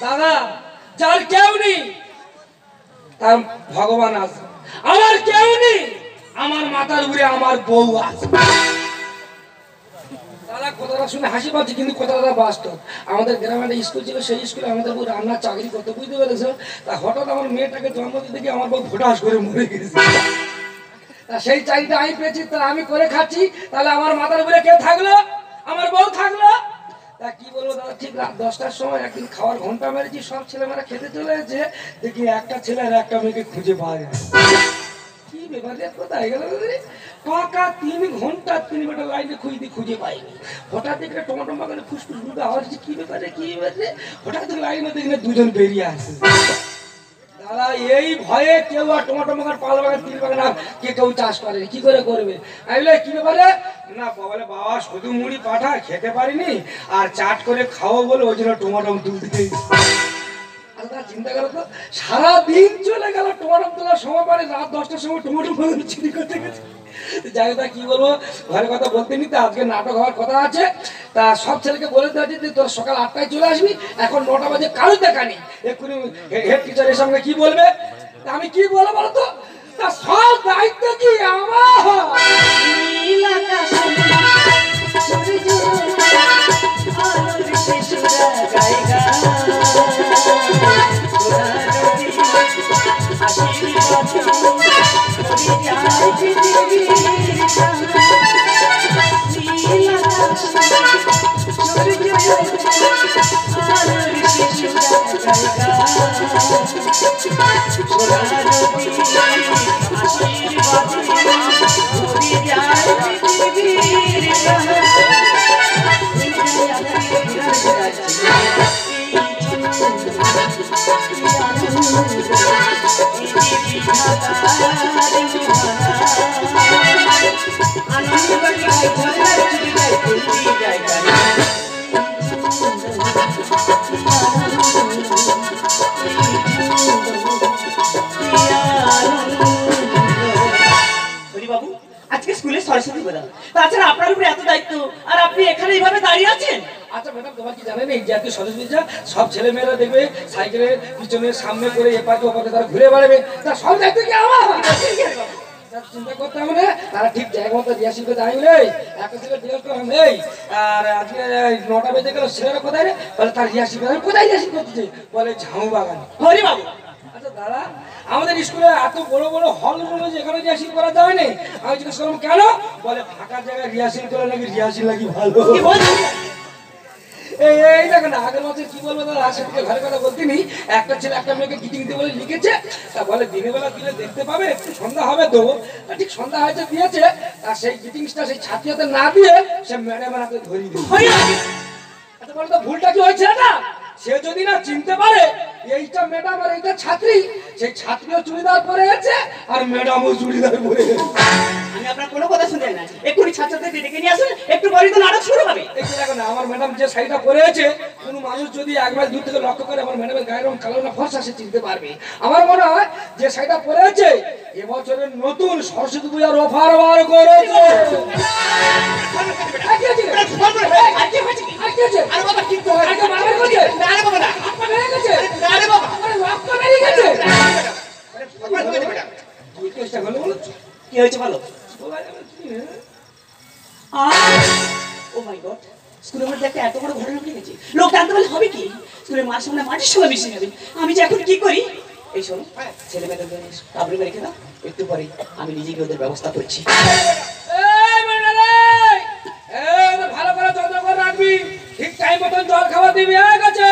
দাদা যার কেউ নেই তার ভগবান আছে, আমার কেউ নেই আমার মাথার উপরে আমার বউ আছে। দাদা কথাটা শুনে হাসি পাচ্ছে কিন্তু কথাটা বাস্তব। আমাদের গ্রামে একটা স্কুল ছিল, সেই স্কুলে আমাদের বউ রান্নার চাকরি করতে, বুঝতে পেরেছো? তা হঠাৎ আমার মেয়েটাকে জন্ম দিতে গিয়ে আমার বউ ফোটাস করে মরে গেছে। তা সেই চাকরিটা আমি পেয়েছি, তা আমি করে খাচ্ছি, তাহলে আমার মাথার উপরে কে থাকলো? আমার বউ থাকলো। তা কি বলবো দাদা, ঠিক রাত 10টার সময় একদিন খাওয়ার ঘন্টা মেরেছি, সব ছেলেমেয়েরা খেতে চলে এসেছে, দেখি একটা ছেলে আর একটা মেয়েকে খুঁজে পাওয়া যায়। কি ব্যাপার রে, কোথায় গেল পাকা 3 ঘন্টা 3 ঘন্টা লাইনে খুঁজে পাইনি। হঠাৎ দেখে টমাটো বাগানে ফুসফুস ফুটে আওয়াজ হচ্ছে, কি ব্যাপারে কি ব্যাপারে, হঠাৎ লাইনে দেখলে দুজন বেরিয়ে আসে। দাদা এই ভয়ে কেউ আর টমাটো বাগান, পাল বাগান, তিল বাগান আর কেউ চাষ করে কি করে করবে? আমি বলে কি ব্যাপারে? না বলে বাবা শুধু মুড়ি পাঠা খেতে পারিনি আর চাট করে খাওয়া বলে ওই জন্য টমাটো তুলতে গেছি। চিন্তা করো তো, সারাদিন চলে গেল টমাটো তোলার সময়, পরে রাত 10টার সময় টমাটো বাগান চুরি করতে গেছে। যাই তা কি বলবো, ঘরের কথা বলতে নি, তা আজকে নাটক হওয়ার কথা আছে। তা সব ছেলেকে বলে দেওয়া যে তোর সকাল 8টায় চলে আসবি, এখন 9টা বাজে কারো দেখা নেই। এক্ষুনি হেড টিচারের সঙ্গে কি বলবে, তা আমি কি বলবো বলো তো? তা সব দায়িত্ব কি আমার? আজকে স্কুলে সরস্বতী পূজা, তাছাড়া আপনার উপরে এত দায়িত্ব আর আপনি এখানে এইভাবে দাঁড়িয়ে আছেন। আচ্ছা ম্যাডাম, তোমার কি জানেন এই জাতীয় সরস্বতী পূজা সব ছেলেমেয়েরা দেখবে সাইকেলের পিছনে সামনে করে এপাকে ওপাকে তারা ঘুরে বেড়াবে, তা সব দায়িত্ব কি আমার? চিন্তা করতে হবে না, তারা ঠিক জায়গা মতো রিহার্সেল করতে আমি বলে একটা ছেলে জিজ্ঞেস করলাম, এই আর আজকে 9টা বেজে গেল, ছেলেরা কোথায় রে? বলে তার রিহার্সেল করে। কোথায় রিহার্সেল করতেছে? বলে ঝাউ বাগান। হরি বাবু, আচ্ছা দাদা, আমাদের স্কুলে এত বড় বড় হল রুমে যেখানে রিহার্সেল করা যায় না। আমি জিজ্ঞেস করলাম কেন? বলে ফাঁকা জায়গায় রিহার্সেল করে নাকি রিহার্সেল নাকি ভালো। এই দেখেন আগের বছর কি বলবো দাদা, সেদিকে ঘরে কথা বলতেনি, একটা ছেলে একটা মেয়েকে গিটিং দিতে বলে লিখেছে। তা বলে দিনের বেলা দিলে দেখতে পাবে, একটু সন্ধ্যা হবে তো। ঠিক সন্ধ্যা হয়েছে দিয়েছে, আর সেই গিটিংসটা সেই ছাত্রী হাতে না দিয়ে সে ম্যাডামের হাতে ধরিয়ে দিল। আচ্ছা বলো তো ভুলটা কি হয়েছে না? সে যদি না চিনতে পারে এইটা ম্যাডাম আর এইটা ছাত্রী, সেই ছাত্রীও চুড়িদার পরে আছে আর ম্যাডামও চুড়িদার পরে আছে। আমি আপনার কোনো কথা শুনলেন না, এক্ষুনি ছাত্রদের ডেকে নিয়ে আসুন, একটু পরেই তো নাটক শুরু হবে। এই যে দেখো না, আমার ম্যাডাম যে শাড়িটা পরে আছে, কোনো মানুষ যদি এক মাইল দূর থেকে লক্ষ্য করে আমার ম্যাডামের গায়ের রং কালো না ফর্সা, সে চিনতে পারবে। আমার মনে হয় যে শাড়িটা পরে আছে এবছরের নতুন সরস্বতী পূজার অফার বার করেছে। আর কি আছে? আর কি হয়েছে কি? আর কি আছে? আরে বাবা কি তো আর কি মারা গেছে? না রে বাবা না, হাত পা ভেঙে গেছে? না রে বাবা, আরে রক্ত বেরিয়ে গেছে? আরে কি চেষ্টা করলো বলো? কি হয়েছে বলো? বলা যাবে কি, হ্যাঁ? ও মাই গড, স্কুলের মধ্যে একটা এত বড় ঘটনা ঘটে গেছে, লোক জানতে পারলে হবে কি? স্কুলের মার সামনে মাটির সঙ্গে মিশে যাবে। আমি যে এখন কি করি? এই শোনো, ছেলে মেয়েদের কাবড়ে রেখে দাও, একটু পরে আমি নিজেকে ওদের ব্যবস্থা করছি। এই ম্যাডাম, এই ভালো করে যত্ন করে রাখবি, ঠিক টাইম মতন জল খাওয়া দিবি। এক আছে,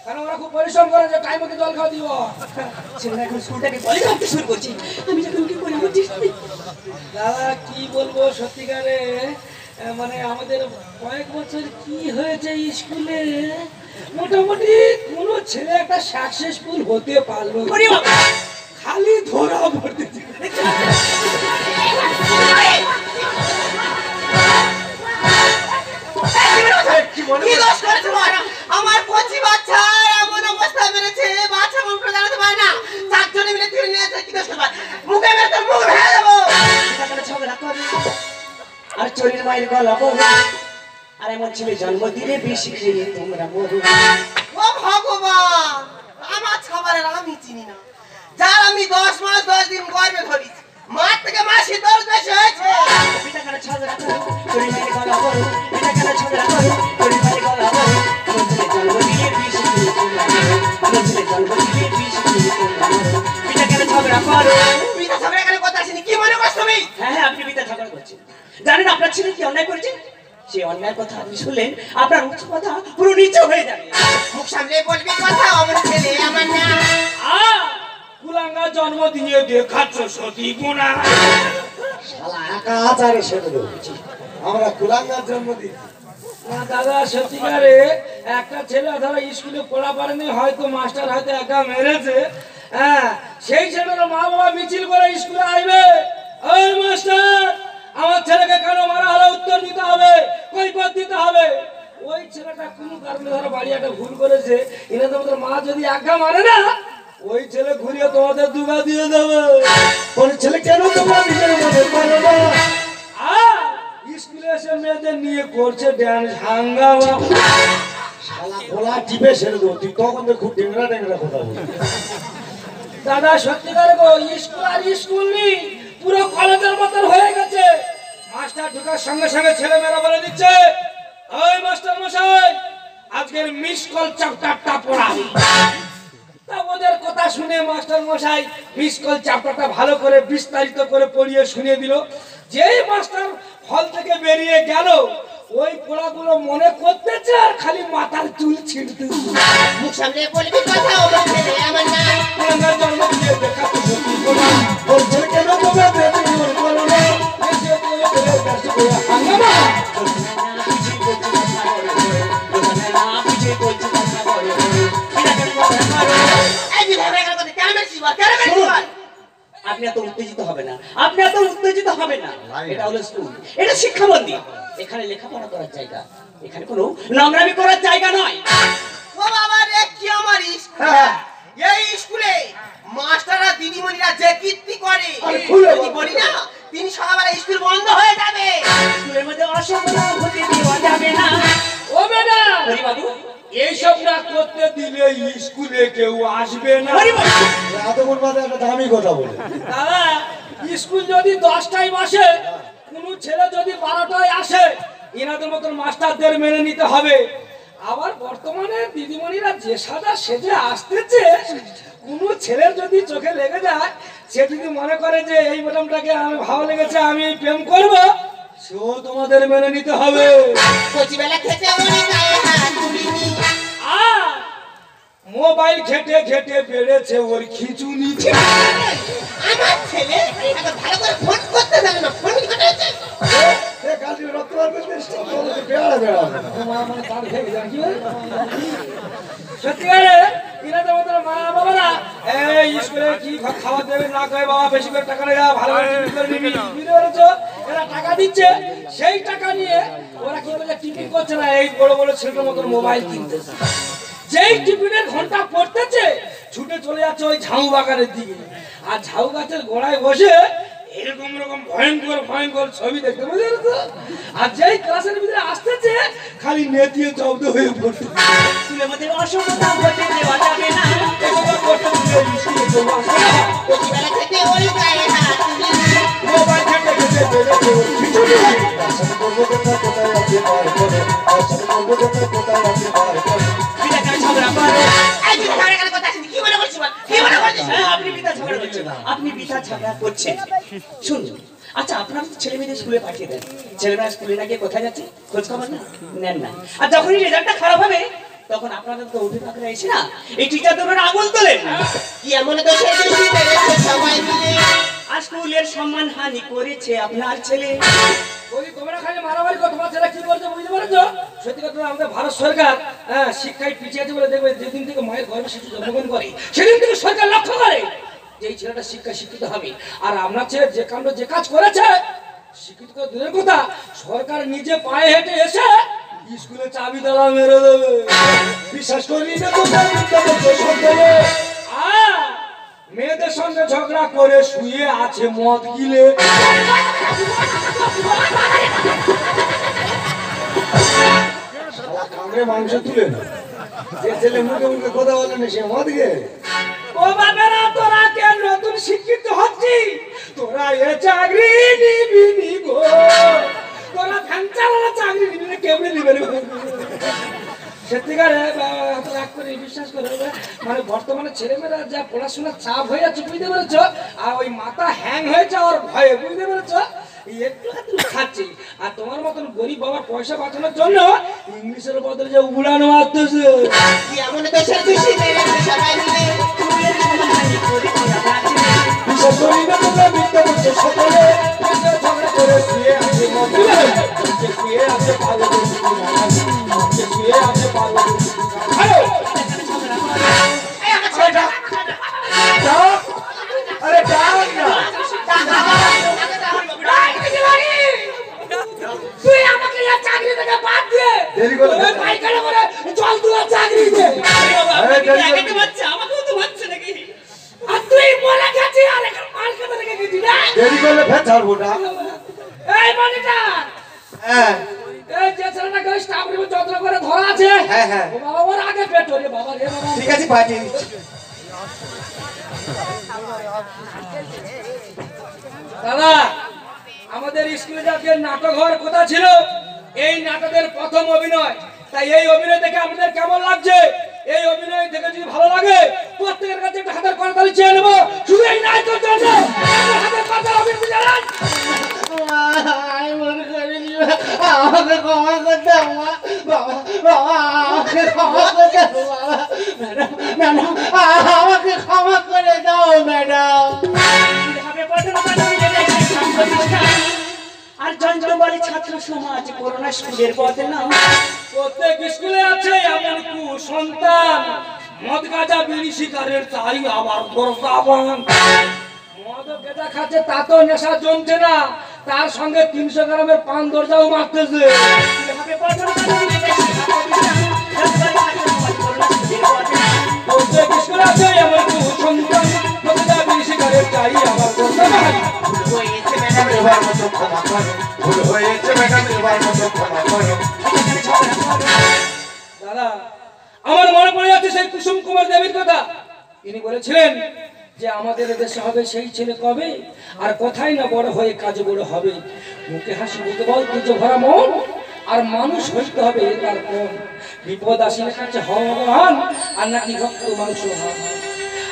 কারণ ওরা খুব পরিশ্রম করে, যে টাইম মতো জল খাওয়া দিব। ছেলেরা এখন স্কুলটাকে কলেজ ভাবতে শুরু করছি, আমি যখন কি করি আমার ঠিক নেই। দাদা কি বলবো, সত্যিকারে মানে আমাদের কয়েক বছর কি হয়েছে স্কুলে, মোটামুটি কোনো ছেলে একটা সাকসেসফুল হতে পারলো না। ওরে বাবা, খালি ধরা পড়তেছে। কি দোষ করেছে তোমার? আমার কচি বাচ্চা এমন অবস্থা বেড়েছে, বাচ্চা মুখ দাঁড়াতে পারে না, চারজনে মিলে তুলে নিয়ে আসছে। কি দোষ করবার? মুখে মেরে তোর মুখ ভেঙে দেবো। ঝগড়া করে আর চোরের মায়ের গলা বড়, আর এমন ছেলে জন্ম দিলে বেশি খেয়ে তোমরা মরো। ও ভগবান, আমার খাবারের আমি চিনি না, যার আমি 10 মাস 10 দিন গর্ভে ধরেছি, মার থেকে মাসি দর বেশি হয়েছে। পিতা কেন ঝগড়া করো, চোরের মায়ের গলা বড়, পিতা কেন ঝগড়া করো, চোরের মায়ের গলা বড়, এমন ছেলে জন্ম দিলে বেশি খেয়ে তোমরা মরো, এমন ছেলে জন্ম দিলে বেশি খেয়ে তোমরা মরো। পিতা কেন ঝগড়া করো? পিতা ঝগড়া এখানে কথা আসেনি, কি মনে করছো তুমি? হ্যাঁ হ্যাঁ, আপনি পিতা ঝগড়া করছেন। জানেন আপনার ছেলে কি অন্যায় করেছে? সে অন্যায় কথা আপনি শুনলেন, আপনার উচ্চ কথা পুরো নিচু হয়ে যাবে। মুখ সামলে বলবি কথা, আমার ছেলে আমার না। কুলাঙ্গা জন্ম দিয়ে দেখাচ্ছ সতী গুণা। শালা একা আচারে সেরে দেবো, আমরা কুলাঙ্গার জন্ম দিচ্ছি। না দাদা, সত্যিকারে একটা ছেলে ধরো স্কুলে পড়া পারেনি, হয়তো মাস্টার হয়তো একা মেরেছে, হ্যাঁ, সেই ছেলের মা বাবা মিছিল করে স্কুলে আসবে, ওই মাস্টার আমার ছেলেকে কেন মারা হলো, উত্তর দিতে হবে, কৈফিয়ত দিতে হবে। ওই ছেলেটা কোনো কারণে ধরো বাড়ি একটা ভুল করেছে, এনে তোমাদের মা যদি একা মারে না, ওই ছেলে ঘুরিয়ে তোমাদের দুগা দিয়ে দেবে। কোন ছেলে কেন তোমরা নিজের মনে করো না? স্কুলে এসে মেয়েদের নিয়ে করছে ড্যান্স হাঙ্গামা। শালা গোলা টিপে সেরে দেবো, তুই তখন তো খুব ডেংরা ডেংরা কথা বলছিস। দাদা সত্যিকার গো, স্কুল আর স্কুল নেই, পুরো কলেজের মতন হয়ে গেছে। মাস্টার ঢোকার সঙ্গে সঙ্গে ছেলেমেয়েরা বলে দিচ্ছে, ওই মাস্টার মশাই আজকের মিস কল চ্যাপ্টারটা পড়াই। তা ওদের কথা শুনে মাস্টার মশাই মিস কল চ্যাপ্টারটা ভালো করে বিস্তারিত করে পড়িয়ে শুনিয়ে দিল। যেই মাস্টার হল থেকে বেরিয়ে গেল, ওই পড়াগুলো মনে করতেছে আর খালি মাথার চুল ছিঁড়তেছে। মুখ সামলে বলবি কথা, আমার ছেলে আমার না। কুলাঙ্গার জন্ম দিয়ে দেখাচ্ছ সতী গুণা। কোন ছেলে কেন তোমরা বেঁচে মনে করো না? এসে বলে বলে ব্যস্ত করে হাঙ্গামা। এই বিধায় বেকার কথা, কেন মেরেছিস বল, কেন মেরেছিস বল? আপনি এত উত্তেজিত হবে না, আপনি এত উত্তেজিত হবে না। এটা হলো স্কুল, এটা শিক্ষা মন্দির, এখানে লেখাপড়া করার জায়গা, এখানে কোনো নোংরামি করার জায়গা নয়। ও বাবা রে, কি আমার স্কুল, এই স্কুলে মাস্টাররা দিদিমণিরা যে কীর্তি করে, যদি বলি না তিনি সকালবেলা স্কুল বন্ধ হয়ে যাবে। স্কুলের মধ্যে অসম্মান হতে দেওয়া যাবে না। ও ম্যাডাম, হরি বাবু, এইসব না করতে দিলে স্কুলে কেউ আসবে না। হরি বাবু, এতক্ষণ বাদে একটা দামি কথা বলে। দাদা, স্কুল যদি 10টায় বসে, কোন ছেলে যদি 12টায় আসে, এনাদের মতন মাস্টারদের মেনে নিতে হবে। আবার বর্তমানে দিদিমণিরা যে সাদা সেজে আসতেছে, কোন ছেলের যদি চোখে লেগে যায়, সে যদি মনে করে যে এই ম্যাডামটাকে আমি ভালো লেগেছে, আমি প্রেম করব, সেও তোমাদের মেনে নিতে হবে। কচিবেলা খেতে অনেক গায়ে হাত তুলিনি। আর মোবাইল ঘেটে ঘেটে বেড়েছে ওর খিচুনি। আমার ছেলে এখন ভালো করে ফোন করতে জানে না, ফোন করে আছে। এ কালকে রক্ত বার করতে এসেছি, বলে বেড়া বেড়া। সত্যিকারে এনাদের মতন বাবা বেশি করে টাকা নেই, ভালো করে টিফিন করে নিবি, বুঝতে পেরেছো? এরা টাকা দিচ্ছে, সেই টাকা নিয়ে ওরা কি করছে, টিফিন করছে না, এই বড় বড় ছেলের মতন মোবাইল কিনতেছে। যেই টিফিনের ঘন্টা পড়তেছে ছুটে চলে যাচ্ছে ওই ঝাউ বাগানের দিকে, আর ঝাউ গাছের গোড়ায় বসে এরকম রকম ভয়ঙ্কর ভয়ঙ্কর ছবি দেখতে, বুঝতে পেরেছো? আর যেই ক্লাসের ভিতরে আসতেছে খালি নেতিয়ে জব্দ হয়ে পড়ছে। স্কুলের মধ্যে অসভ্যতা হতে দেওয়া যাবে না। এগুলো করতে দিলে স্কুলে চলে আসবে না। প্রতিবেলা থেকে ওই গায়ে হাত তুলে মোবাইল ঘেঁটে ঘেঁটে বেড়ে খিচুড়ি আসলে করবো কথা কোথায় আছে বার করে, আসলে করবো কথা কোথায় আছে বার করে। পিতাকে ঝগড়া করো। এই তুই ঘরে গেলে কথা শুনি, কি মনে করছিস বল? কি মনে করছিস? হ্যাঁ, আপনি পিতা ঝগড়া করছেন, আপনি পিতা ঝগড়া করছেন। শুনুন, আচ্ছা আপনারা তো ছেলে মেয়েদের স্কুলে পাঠিয়ে দেন, ছেলেমেয়েরা স্কুলে না গিয়ে কোথায় যাচ্ছে খোঁজ খবর না নেন না। আর যখনই রেজাল্টটা খারাপ হবে তখন আপনাদের তো অভিভাবকরা এসে না এই টিচারদের উপর আঙুল তোলেন। কি এমন তো সে দোষী বেড়েছে সবাই মিলে। আর স্কুলের সম্মান হানি করেছে আপনার ছেলে। ওই তোমরা খালি মারামারি করো, তোমার ছেলে কি করছে বুঝতে পারছো? সত্যি কথা আমাদের ভারত সরকার শিক্ষায় পিছিয়ে আছে বলে দেখবে যেদিন থেকে মায়ের গর্ভে শিশু জন্মগ্রহণ করে সেদিন থেকে সরকার লক্ষ্য করে যে এই ছেলেটা শিক্ষায় শিক্ষিত হবে। আর আপনার ছেলে যে কাণ্ড যে কাজ করেছে, শিক্ষিত করে দূরের কথা, সরকার নিজে পায়ে হেঁটে এসে স্কুলে চাবি তালা মেরে দেবে। বিশ্বাস করি না তো মেয়েদের সঙ্গে ঝগড়া করে শুয়ে আছে মদ গিলে। শালা কামড়ে মাংস তুলে না, যে ছেলে মুখে মুখে কথা বলে না সে মদ গে। ও বাবারা, তোরা কে নতুন শিক্ষিত হচ্ছি, তোরা এ চাকরি নিবি নি গো, তোরা ফ্যান চালানো চাকরি নিবি না, কেমনি নিবে রে? সত্যিকারে রাগ করে বিশ্বাস করে, মানে বর্তমানে ছেলেমেয়েরা যা পড়াশোনার চাপ হয়ে যাচ্ছে, বুঝতে পেরেছ? আর ওই মাথা হ্যাং হয়ে যাওয়ার ভয়ে, বুঝতে পেরেছ, একটু একটু খাচ্ছি। আর তোমার মতন গরিব বাবার পয়সা বাঁচানোর জন্য ইংলিশের বদলে যে উড়ানো মারতেছে। কি এমন তো সে দোষী বেড়েছে সবাই মিলে। স্কুলের সম্মান হানি করেছে আপনার ছেলে। বিশ্বাস করি না তোমরা মিথ্যা বলছো সকলে, মিথ্যা ঝগড়া করে শুয়ে আছে মদ গিলে, শুয়ে আছে পাগলের মতো নানাজি, শুয়ে আছে পাগলের মতো নানাজি। এই আমার ছেলেটা আরে ডাক না, তুই আমাকে এই চাকরি থেকে বাদ দিয়ে দেরি করে ওই পাইকারি করে জল তুলা চাকরি দে। একাকে বাচ্চা আমাকেও তো বাচ্চা নাকি? আর তুই মরে গেছিস আর এখন মাল খেতে রেখে গেছিস না? দেরি করলে ফের ছাড়বো না। এই মনিটা, হ্যাঁ এই যে ছেলেটাকে স্টাফ রুমে যত্ন করে ধরা আছে, হ্যাঁ হ্যাঁ ও বাবা ওর আগে পেটো রে বাবা রে বাবা। ঠিক আছে পাঠিয়ে দিচ্ছি। দাদা, আমাদের স্কুলে যাকে নাটক হওয়ার কথা ছিল, এই নাটকের প্রথম অভিনয়, তাই এই অভিনয় দেখে আপনাদের কেমন লাগছে? এই অভিনয় দেখে যদি ভালো লাগে প্রত্যেকের কাছে একটা হাতের করতালি চেয়ে নেবো, শুধু এই নাটকের জন্য হাতের করতালি অভিনয় জানান। আমাকে ক্ষমা করে দাও মা, বাবা বাবা আমাকে ক্ষমা করে দাও বাবা, ম্যাডাম ম্যাডাম আমাকে ক্ষমা করে দাও ম্যাডাম। কিভাবে পড়াশোনা করবে দেখে প্রতিষ্ঠান আর যন্ত্র বলে ছাত্র সমাজ করোনা স্কুলের বদনাম। প্রত্যেক স্কুলে আছে এমন কুসন্তান, মদ গাঁজা বিড়ি শিকারের চাই আবার বর্তমান। মদ গাঁজা খাচ্ছে তা তো নেশা জমছে না, তার সঙ্গে 300 গ্রামের পান দরজাও মারতেছে। কিভাবে পড়াশোনা করবে দেখে প্রতিষ্ঠান যন্ত্র বলে ছাত্র সমাজ করোনা স্কুলের বদনাম। প্রত্যেক স্কুলে আছে এমন কুসন্তান, মদ গাঁজা বিড়ি শিকারের চাই আবার বর্তমান। ভুল হয়েছে ম্যাডাম, এবার মতো ক্ষমা করো, ভুল হয়েছে ম্যাডাম এবার মতো ক্ষমা করো। এখানে ঝগড়া করো। দাদা, আমার মনে পড়ে যাচ্ছে সেই কুসুম কুমার দেবীর কথা। তিনি বলেছিলেন যে আমাদের দেশে হবে সেই ছেলে কবে, আর কোথায় না বড় হয়ে কাজে বড় হবে। মুখে হাসি মুখে বল তুজো ভরা মন, আর মানুষ হইতে হবে তার কোন। বিপদ আসিলে কাছে হন, আর নাকি রক্ত মাংস হাত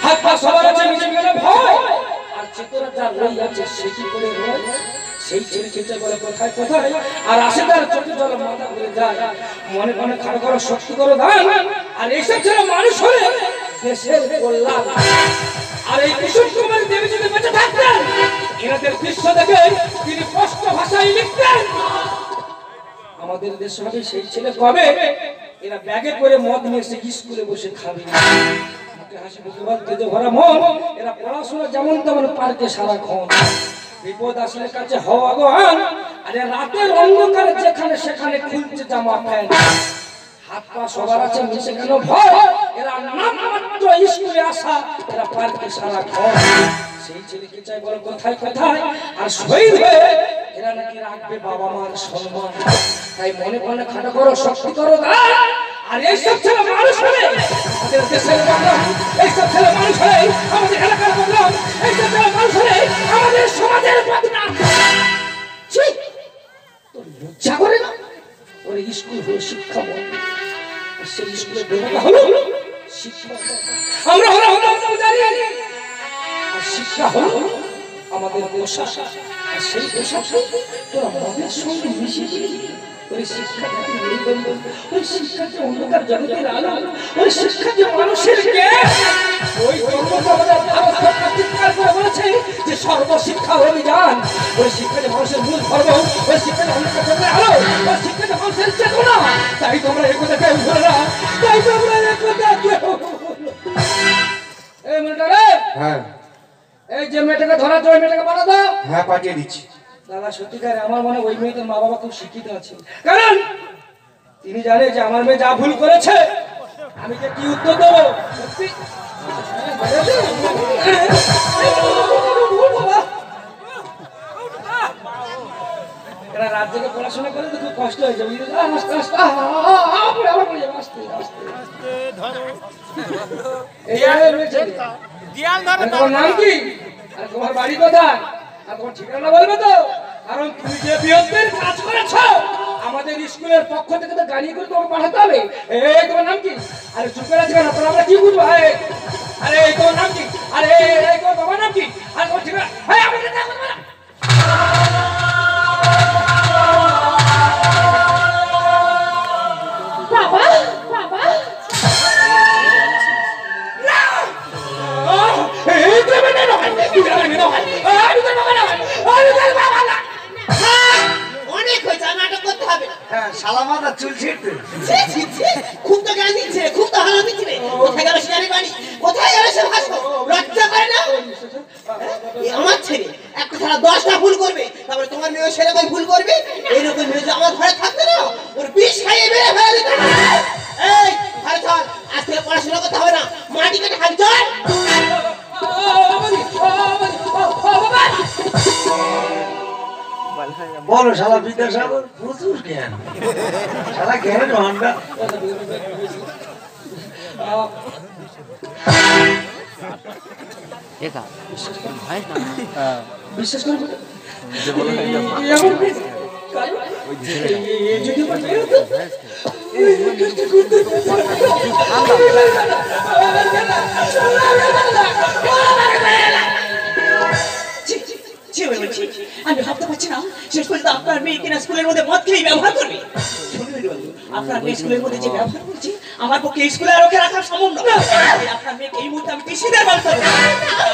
হাত পা সবার আছে মিশে গেলে ভয়, আর চেতনা যার রই আছে সে কি করে হয়। সেই ছেলে চিন্তা করে কোথায় কোথায়, আর আসে তার চোখে জল মাথা ঘুরে যায়। মনে মনে খাড়া করো শক্তি করো দান, আর এইসব ছেলে মানুষ হলে দেশের কল্যাণ। আর এই কিশোর কুমার দেবী যদি বেঁচে থাকতেন, এনাদের দৃশ্য দেখে তিনি স্পষ্ট ভাষায় লিখতেন আমাদের দেশ হবে সেই ছেলে কবে, এরা ব্যাগে করে মদ নিয়ে এসে স্কুলে বসে খাবে। মুখে হাসি মুখে বলতে যে ভরা মন এরা পড়াশোনা যেমন তেমন পার্কে সারাক্ষণ বিপদ আসলে কাছে হওয়া আগুয়ান আরে রাতের অন্ধকারে যেখানে সেখানে খুলছে জামা প্যান্ট হাত পা সবার আছে মিশে কেন ভয় এরা নামমাত্র স্কুলে আসা এরা পার্কে সারাক্ষণ সেই ছেলেকে চাই বলো কোথায় কোথায় আর শহীদ হয়ে এরা নাকি রাখবে বাবা মার সম্মান তাই মনে মনে খাটো করো শক্তি করো আর এইসব ছেলে মানুষ হলে আমাদের দেশের বদনাম এইসব ছেলে মানুষ হলে আমাদের এলাকার বদনাম এইসব ছেলে মানুষ হলে আমাদের সমাজের বদনাম তোর লজ্জা করে না ওর স্কুল হলো শিক্ষা বন্ধ সেই স্কুলের দেবতা হলো শিক্ষা আমরা হলো জানি আর শিক্ষা হলো আমাদের পোশাক আর সেই পোশাককে তোরা মদের সঙ্গে মিশিয়ে দিবি ওই শিক্ষা ওই শিক্ষা যে অন্ধকার জগতের আলো ওই শিক্ষা যে মানুষের জ্ঞান ওই আমাদের ভারত সরকার চিৎকার করে বলেছে যে সর্বশিক্ষা অভিযান ওই শিক্ষা যে মানুষের মূল ধর্ম ওই শিক্ষা যে অন্ধকার জগতের আলো ওই শিক্ষা যে মানুষের চেতনা তাই তোমরা একথা কেউ ভুলো না তাই তোমরা একথা কেউ এই মেয়েটা রে হ্যাঁ এই যে মেয়েটাকে ধরা তো ওই মেয়েটাকে পাঠা দাও হ্যাঁ পাঠিয়ে দিচ্ছি দাদা সত্যিকার আমার মনে ওই মেয়েদের মা বাবা খুব শিক্ষিত আছে কারণ তিনি জানে যে আমার মেয়ে যা ভুল করেছে আমি যে কি উত্তর দেবো সত্যি এরা রাত জেগে পড়াশোনা করে তো খুব কষ্ট হয়ে যাবে তোমার নাম কি আর তোমার বাড়ি কোথায় আর তোমার ঠিকানা বলবে তো কারণ তুমি যে বিয়ন্তের কাজ করেছো আমাদের স্কুলের পক্ষ থেকে তো গাড়ি করে তোমাকে পাঠাতে হবে এই তোমার নাম কি আরে চুপ করে আছো কেন তোরা আমরা কি বুঝবো আরে এই তোমার নাম কি আরে এই তোমার বাবার নাম কি আর তোমার ঠিকানা আমাদের না করবে না বাবা বাবা এই তুমি না নয় তুমি না নয় আমি তো বাবা না আমি তো বাবা না অনেক হয়েছে আর নাটক করতে হবে না হ্যাঁ সালামাতা চুল ছিঁড়তে খুব তো জ্ঞান দিচ্ছে খুব তো হারা দিচ্ছে কোথায় গেল সে জানি বাড়ি কোথায় গেল সে ভাস্কর লজ্জা করে না আমার ছেলে এক কথা 10টা ভুল করবে তারপরে তোমার মেয়ে সেরকম ভুল করবে এইরকম মেয়ে যদি আমার ঘরে থাকতে না ওর বিষ খাইয়ে বেড়ে ফেলে দিতে এই ঘরে চল আজ থেকে পড়াশোনা করতে হবে না মাটি কেটে খালি চল বলো শালা বিদ্যাসাগর প্রচুর জ্ঞান শালা জ্ঞানের ভান্ডার বিশ্বাস করবে আমি ভাবতে পারছি না শেষ পর্যন্ত আপনার মেয়ে কিনা স্কুলের মধ্যে মদ খেয়ে ব্যবহার করবে আপনার মেয়ে স্কুলের মধ্যে যে ব্যবহার করছি আমার পক্ষে স্কুলে আর ওকে রাখা সম্ভব নয় আপনার মেয়েকে এই মুহূর্তে আমি টিসিদের বার করবো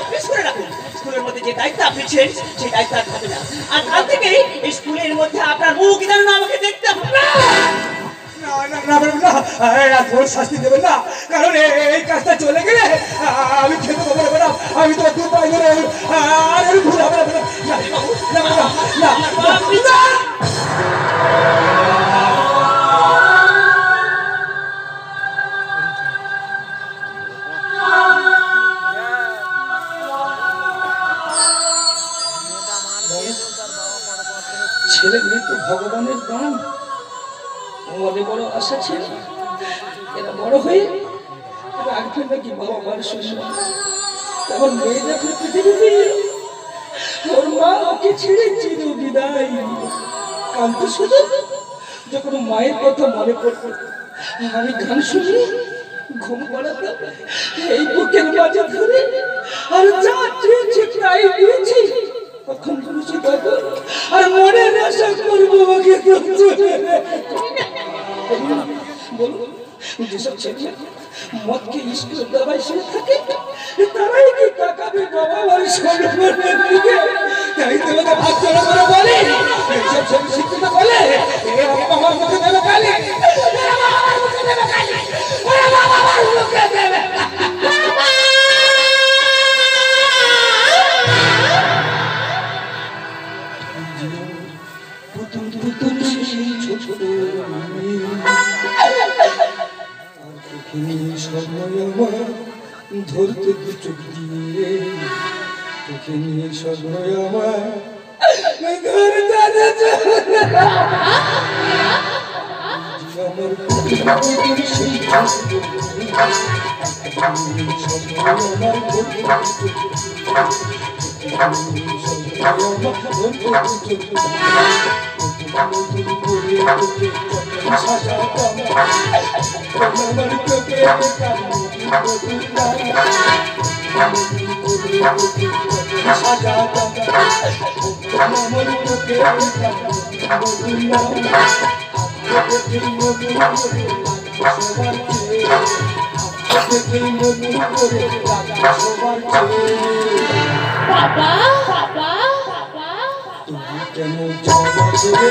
আপনি স্কুলে রাখুন স্কুলের মধ্যে যে দায়িত্ব আপনি ছিলেন সেই দায়িত্ব আর থাকবে না আর কাল থেকে এই স্কুলের মধ্যে আপনার মুখ যেন আমাকে দেখতে হবে না শাস্তি দেবেন না কারণ এই কাজটা চলে গেলে আমি খেতে পারবো না আমি তো দু পাই ধরে আর ভুল হবে না ছেলে মেয়ে তো ভগবানের দান মনে বড় আশা ছিল এরা বড় হয়ে রাখবে নাকি বাবা মার সম্মান তখন মেয়ে যখন পৃথিবীতে ওর মা ওকে ছেড়ে চির বিদায় কাঁদতে শুধু যখন মায়ের কথা মনে পড়তো আমি গান শুনি ঘুম পাড়াতাম এই বুকের মাঝে ধরে আর যা চেয়েছি তাই দিয়েছি কখন খুশি তখন আর মনে আশা করবো ওকে বলুন যেসব ছেলে মদকে স্কুলে দাবাই সে থাকে তারাই কি তাকাবে বাবা আর সম্মানের দিকে তাই তোমাকে ভাগ করে বলে এইসব ছেলে শিক্ষিত বলে আমার মুখে দেবে কালি আমার মুখে দেবে কালি আমার মুখে দেবে ধরতে দু চোখ দিয়ে তোকে নিয়ে সদয় আমার ঘর জানা বাবা বাবা বাবা তুমি কেন জমা করে